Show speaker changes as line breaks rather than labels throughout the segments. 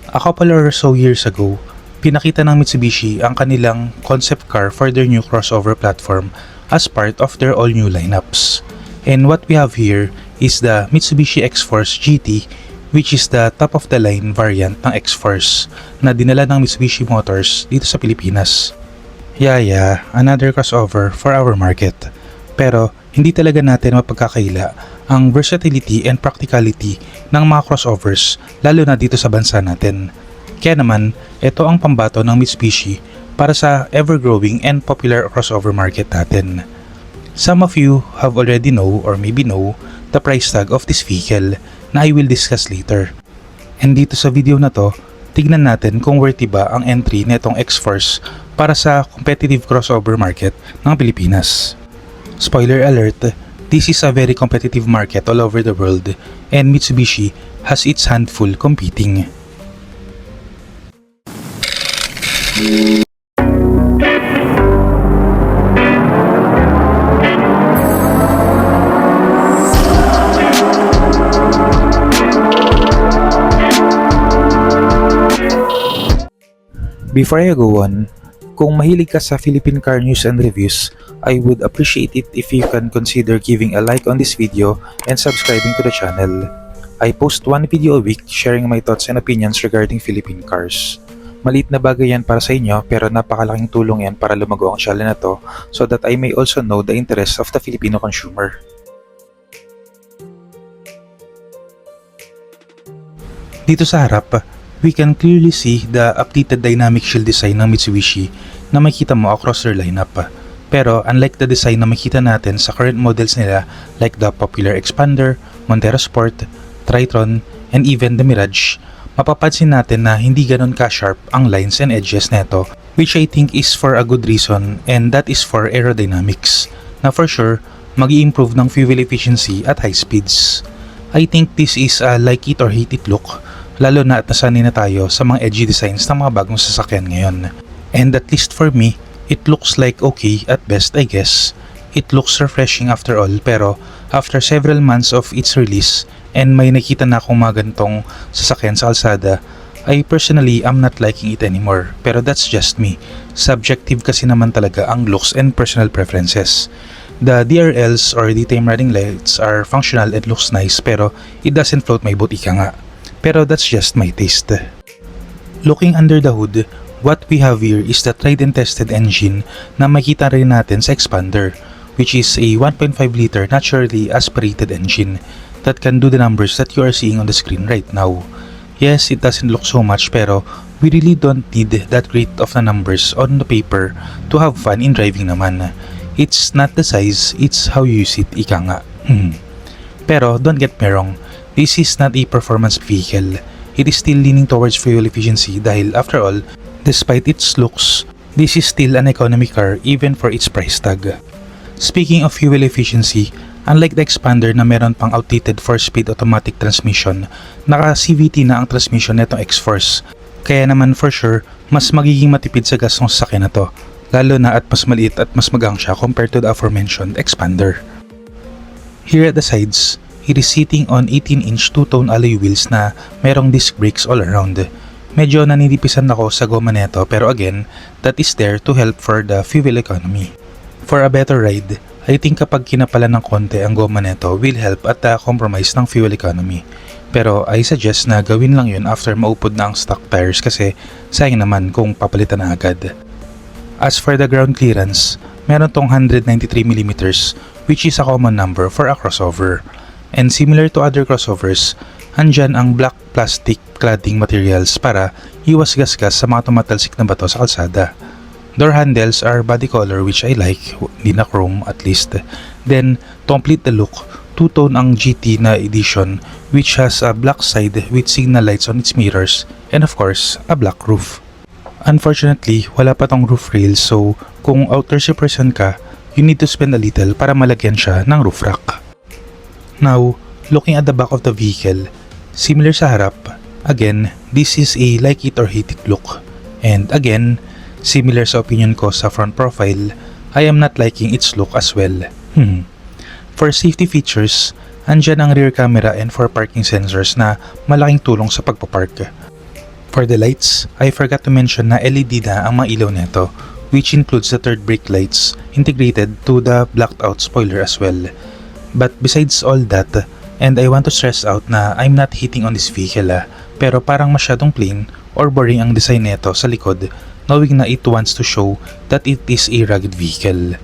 A couple or so years ago, pinakita ng Mitsubishi ang kanilang concept car for their new crossover platform as part of their all-new lineups. And what we have here is the Mitsubishi XForce GT, which is the top-of-the-line variant ng XForce na dinala ng Mitsubishi Motors dito sa Pilipinas. Yeah, another crossover for our market. Pero hindi talaga natin mapagkakaila ang versatility and practicality ng mga crossovers lalo na dito sa bansa natin. Kaya naman, ito ang pambato ng Mitsubishi para sa ever-growing and popular crossover market natin. Some of you have already know or maybe know the price tag of this vehicle na I will discuss later. And dito sa video na to, tignan natin kung worthy ba ang entry netong XForce para sa competitive crossover market ng Pilipinas. Spoiler alert, this is a very competitive market all over the world and Mitsubishi has its handful competing. Before I go on, kung mahilig ka sa Philippine car news and reviews, I would appreciate it if you can consider giving a like on this video and subscribing to the channel. I post one video a week sharing my thoughts and opinions regarding Philippine cars. Maliit na bagay yan para sa inyo pero napakalaking tulong yan para lumago ang channel na to so that I may also know the interests of the Filipino consumer. Dito sa harap, we can clearly see the updated dynamic shield design ng Mitsubishi na makita mo across their lineup. Pero unlike the design na makita natin sa current models nila like the popular Expander, Montero Sport, Tritron, and even the Mirage, mapapansin natin na hindi ganon ka-sharp ang lines and edges neto, which I think is for a good reason, and that is for aerodynamics, na for sure mag-i-improve ng fuel efficiency at high speeds. I think this is a like it or hate it look, lalo na at nasanay na tayo sa mga edgy designs ng mga bagong sasakyan ngayon. And at least for me, it looks like okay at best I guess. It looks refreshing after all, pero after several months of its release and may nakita na akong mga ganitong sasakyan sa kalsada, I personally am not liking it anymore. Pero that's just me. Subjective kasi naman talaga ang looks and personal preferences. The DRLs or daytime running lights are functional and looks nice pero it doesn't float my boat ika nga. Pero that's just my taste. Looking under the hood, what we have here is the tried and tested engine na makita rin natin sa Expander, which is a 1.5 liter naturally aspirated engine that can do the numbers that you are seeing on the screen right now. Yes, it doesn't look so much pero we really don't need that great of the numbers on the paper to have fun in driving naman. It's not the size, it's how you use it, ika nga. Pero don't get me wrong, this is not a performance vehicle. It is still leaning towards fuel efficiency dahil after all, despite its looks, this is still an economy car even for its price tag. Speaking of fuel efficiency, unlike the Expander na meron pang outdated 4-speed automatic transmission, naka CVT na ang transmission netong XForce. Kaya naman for sure, mas magiging matipid sa gas ng sasakyan na to, lalo na at mas maliit at mas magang siya compared to the aforementioned Expander. Here at the sides, it is sitting on 18-inch two-tone alloy wheels na merong disc brakes all around. Medyo naninipisan ako sa goma neto pero again, that is there to help for the fuel economy. For a better ride, I think kapag kinapalan ng konti ang goma neto will help at the compromise ng fuel economy. Pero I suggest na gawin lang yun after maupod na ang stock tires kasi sayang naman kung papalitan na agad. As for the ground clearance, meron tong 193mm which is a common number for a crossover. And similar to other crossovers, andyan ang black plastic cladding materials para iwas gasgas sa mga tumatalsik na bato sa kalsada. Door handles are body color which I like, hindi na chrome at least. Then, to complete the look, two-tone ang GT na edition which has a black side with signal lights on its mirrors and of course, a black roof. Unfortunately, wala pa tong roof rail so kung outdoorsy person ka, you need to spend a little para malagyan siya ng roof rack. Now, looking at the back of the vehicle, similar sa harap, again, this is a like it or hate it look. And again, similar sa opinion ko sa front profile, I am not liking its look as well. For safety features, andyan ang rear camera and 4 parking sensors na malaking tulong sa pagpapark. For the lights, I forgot to mention na LED na ang mga ilaw nito, which includes the third brake lights integrated to the blacked out spoiler as well. But besides all that, and I want to stress out na I'm not hating on this vehicle pero parang masyadong plain or boring ang design nito sa likod, knowing na it wants to show that it is a rugged vehicle.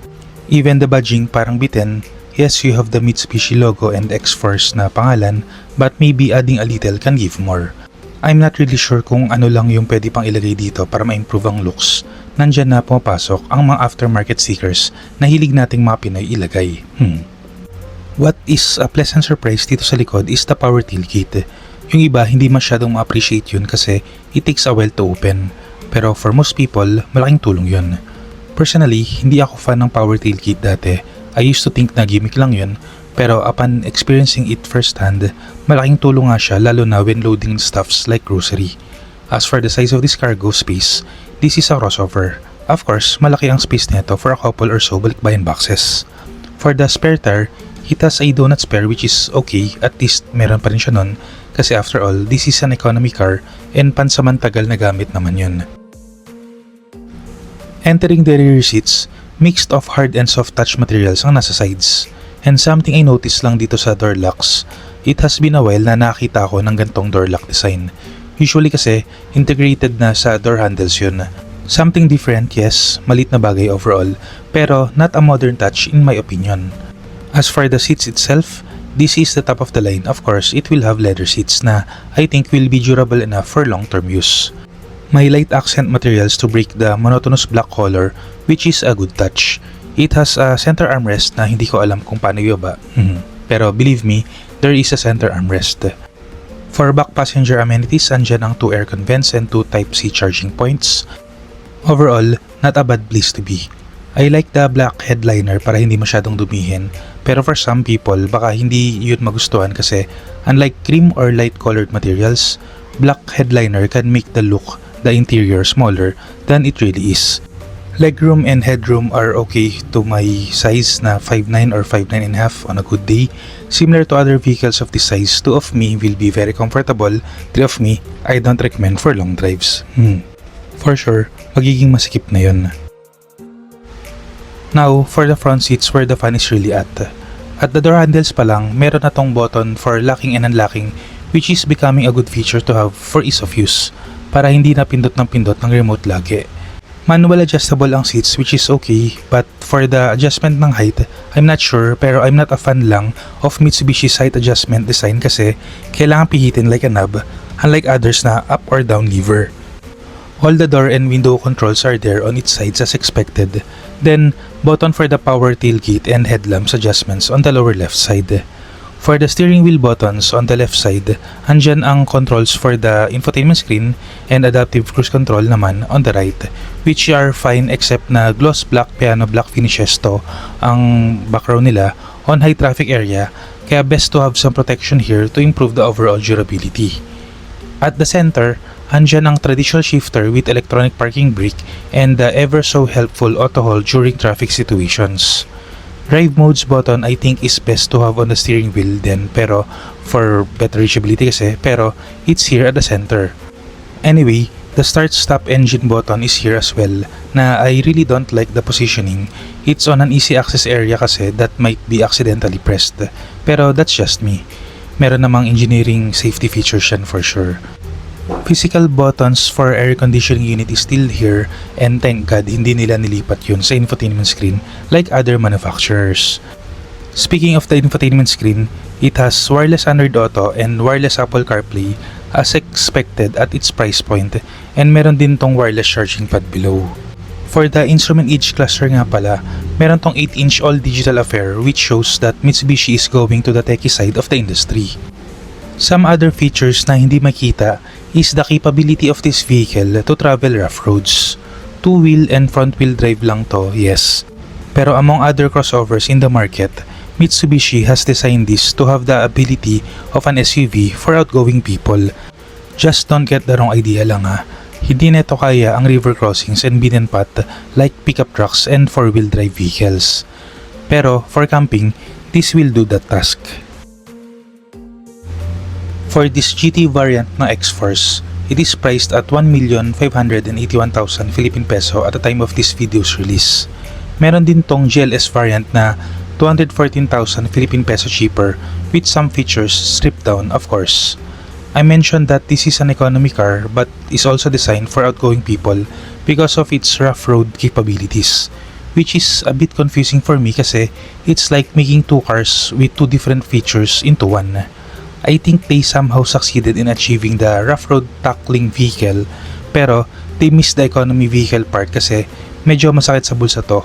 Even the badging parang bitin. Yes, you have the Mitsubishi logo and XForce na pangalan, but maybe adding a little can give more. I'm not really sure kung ano lang yung pwede pang ilagay dito para ma-improve ang looks. Nandyan na pumapasok ang mga aftermarket stickers na hilig nating mga Pinoy ilagay. What is a pleasant surprise dito sa likod is the power tailgate. Yung iba hindi masyadong ma-appreciate yun kasi it takes a while to open. Pero for most people, malaking tulong yun. Personally, hindi ako fan ng power tailgate dati. I used to think na gimmick lang yun. Pero upon experiencing it firsthand, malaking tulong nga siya lalo na when loading stuffs like grocery. As for the size of this cargo space, this is a crossover. Of course, malaki ang space nito for a couple or so balikbayan boxes. For the spare tire, it has a donut spare which is okay, at least meron pa rin siya nun. Kasi after all, this is an economy car and pansamantagal na gamit naman yun. Entering the rear seats, mixed of hard and soft touch materials ang nasa sides. And something I noticed lang dito sa door locks, it has been a while na nakita ko ng gantong door lock design. Usually kasi, integrated na sa door handles yun. Something different, yes, malit na bagay overall, pero not a modern touch in my opinion. As for the seats itself, this is the top of the line. Of course, it will have leather seats na I think will be durable enough for long-term use. May light accent materials to break the monotonous black color, which is a good touch. It has a center armrest na hindi ko alam kung paano ibaba. Pero believe me, there is a center armrest. For back passenger amenities, andyan ang 2 aircon vents and 2 Type-C charging points. Overall, not a bad place to be. I like the black headliner para hindi masyadong dumihin. Pero for some people, baka hindi yun magustuhan kasi unlike cream or light colored materials, black headliner can make the interior smaller than it really is. Legroom and headroom are okay to my size na 5'9" or 5'9.5" on a good day. Similar to other vehicles of this size, 2 of me will be very comfortable, 3 of me, I don't recommend for long drives. For sure, magiging masikip na yun. Now, for the front seats where the fun is really at. At the door handles pa lang, meron na tong button for locking and unlocking, which is becoming a good feature to have for ease of use, para hindi na pindot ng remote lagi. Manual adjustable ang seats which is okay, but for the adjustment ng height, I'm not sure, pero I'm not a fan lang of Mitsubishi's height adjustment design kasi kailangan pihitin like a knob, unlike others na up or down lever. All the door and window controls are there on its sides as expected. Then, button for the power tailgate and headlamps adjustments on the lower left side. For the steering wheel buttons on the left side, andyan ang controls for the infotainment screen and adaptive cruise control naman on the right, which are fine except na gloss black piano black finishes to ang background nila on high traffic area, kaya best to have some protection here to improve the overall durability. At the center, andyan ang traditional shifter with electronic parking brake and the ever so helpful auto hold during traffic situations. Drive modes button I think is best to have on the steering wheel then, pero for better reachability kasi, pero it's here at the center. Anyway, the start stop engine button is here as well na I really don't like the positioning. It's on an easy access area kasi that might be accidentally pressed, pero that's just me. Meron namang engineering safety features yan for sure. Physical buttons for air conditioning unit is still here and thank God hindi nila nilipat yun sa infotainment screen like other manufacturers. Speaking of the infotainment screen, it has wireless Android Auto and wireless Apple CarPlay as expected at its price point, and meron din tong wireless charging pad below. For the instrument age cluster nga pala, meron tong 8-inch all-digital affair which shows that Mitsubishi is going to the techie side of the industry. Some other features na hindi makita is the capability of this vehicle to travel rough roads. 2-wheel and front-wheel drive lang to, yes. Pero among other crossovers in the market, Mitsubishi has designed this to have the ability of an SUV for outgoing people. Just don't get the wrong idea lang ha. Hindi neto kaya ang river crossings and beaten path like pickup trucks and 4-wheel drive vehicles. Pero for camping, this will do that task. For this GT variant ng XForce, It is priced at 1,581,000 Philippine peso at the time of this video's release. Meron din tong GLS variant na 214,000 Philippine peso cheaper with some features stripped down, of course. I mentioned that this is an economy car but is also designed for outgoing people because of its rough road capabilities, which is a bit confusing for me kasi it's like making two cars with two different features into one. I think they somehow succeeded in achieving the rough road tackling vehicle pero they missed the economy vehicle part kasi medyo masakit sa bulsa to.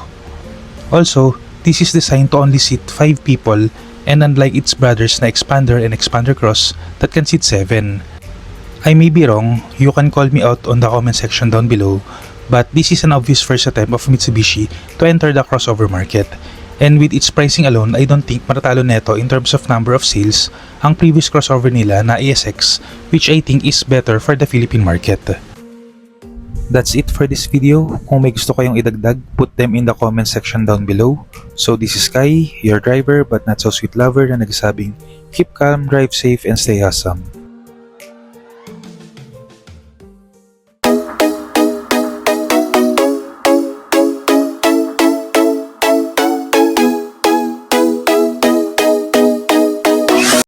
Also, this is designed to only seat 5 people and unlike its brothers na Expander and Expander Cross that can seat 7. I may be wrong, you can call me out on the comment section down below, but this is an obvious first attempt of Mitsubishi to enter the crossover market. And with its pricing alone, I don't think matatalo neto in terms of number of sales ang previous crossover nila na ASX, which I think is better for the Philippine market. That's it for this video. Kung may gusto kayong idagdag, put them in the comment section down below. So this is Kai, your driver but not so sweet lover na nagsasabing, keep calm, drive safe, and stay awesome.